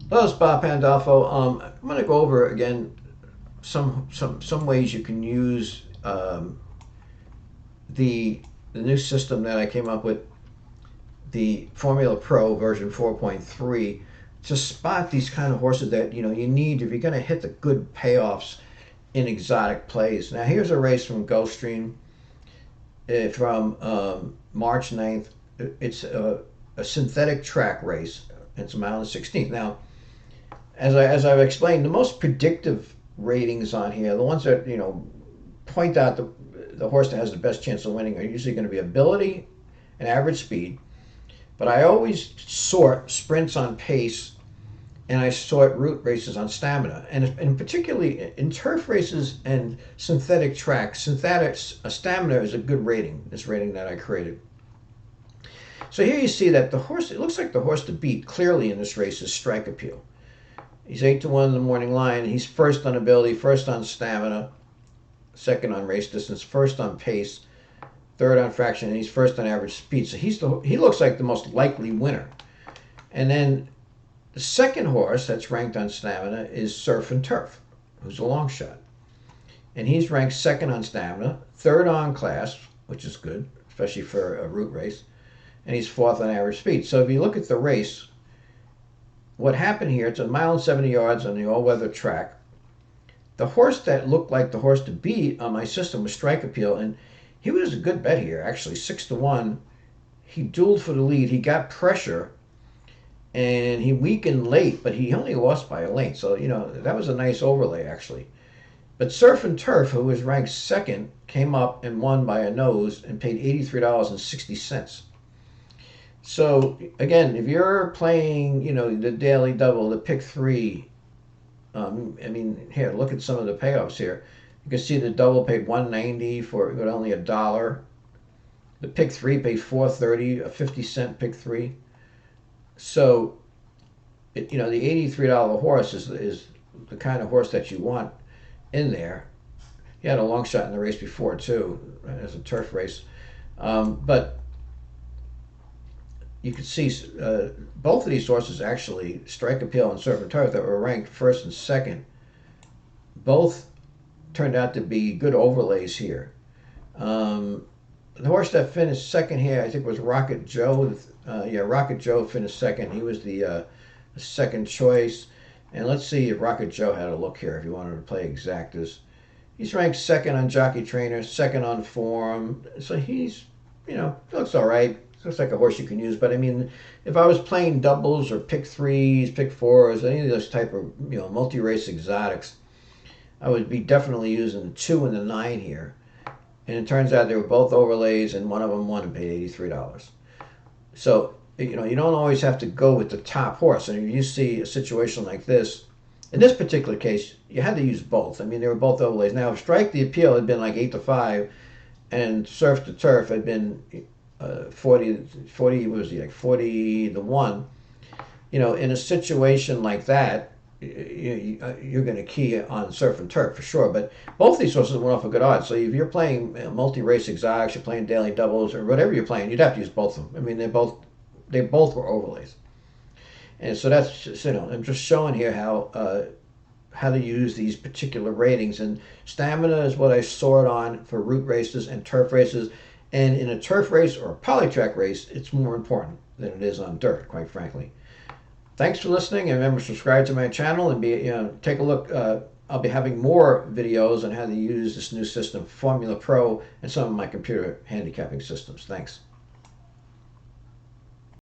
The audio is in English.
Hello, it's Bob Pandolfo. I'm going to go over again some ways you can use the the new system that I came up with, the Formula Pro version 4.3, to spot these kind of horses that you need if you're going to hit the good payoffs in exotic plays. Now, here's a race from Gulfstream from March 9th. It's a synthetic track race. It's a mile and 16th. Now, as I've explained, the most predictive ratings on here, the ones that point out the horse that has the best chance of winning, are usually going to be ability and average speed. But I always sort sprints on pace, and I sort route races on stamina, and particularly in turf races and synthetic tracks. Synthetic stamina is a good rating. This rating that I created. So here you see that the horse. It looks like the horse to beat clearly in this race is Strike Appeal. He's 8-1 in the morning line. He's first on ability, first on stamina, second on race distance, first on pace, third on fraction, and he's first on average speed. So he looks like the most likely winner. And then the second horse that's ranked on stamina is Surf and Turf, who's a long shot. And he's ranked second on stamina, third on class, which is good, especially for a route race, and he's fourth on average speed. So if you look at the race, what happened here, it's a mile and 70 yards on the all-weather track. The horse that looked like the horse to beat on my system was Strike Appeal, and he was a good bet here, actually, 6-1. He dueled for the lead. He got pressure, and he weakened late, but he only lost by a length. So, that was a nice overlay, actually. But Surf and Turf, who was ranked second, came up and won by a nose and paid $83.60. So again, if you're playing, the daily double, the pick three, here, look at some of the payoffs here. You can see the double paid 190 for only $1. The pick three paid 430, a 50-cent pick three. So, the $83 horse is the kind of horse that you want in there. He had a long shot in the race before too, as a turf race, but you could see both of these horses actually, Strike Appeal and Surf and Turf, that were ranked first and second, both turned out to be good overlays here. The horse that finished second here, I think, was Rocket Joe. Rocket Joe finished second. He was the second choice. And let's see if Rocket Joe had a look here if you wanted to play exactas. He's ranked second on Jockey Trainer, second on Form. So he's, looks all right. Looks like a horse you can use. But, if I was playing doubles or pick threes, pick fours, any of those type of, multi-race exotics, I would be definitely using the 2 and the 9 here. And it turns out they were both overlays, and one of them won and paid $83. So, you don't always have to go with the top horse. And if you see a situation like this, in this particular case, you had to use both. They were both overlays. Now, if Strike the Appeal had been like 8-5, and Surf to Turf had been 40, what was he, like 40-1, in a situation like that, you're going to key on Surf and Turf for sure. But both these horses went off a good odds. So if you're playing multi-race exotics, you're playing daily doubles, or whatever you're playing, you'd have to use both of them. They both were overlays. And so that's just, I'm just showing here how to use these particular ratings. And stamina is what I sort on for route races and turf races. And in a turf race or a polytrack race, it's more important than it is on dirt, quite frankly. Thanks for listening, and remember, subscribe to my channel and take a look. I'll be having more videos on how to use this new system, Formula Pro, and some of my computer handicapping systems. Thanks.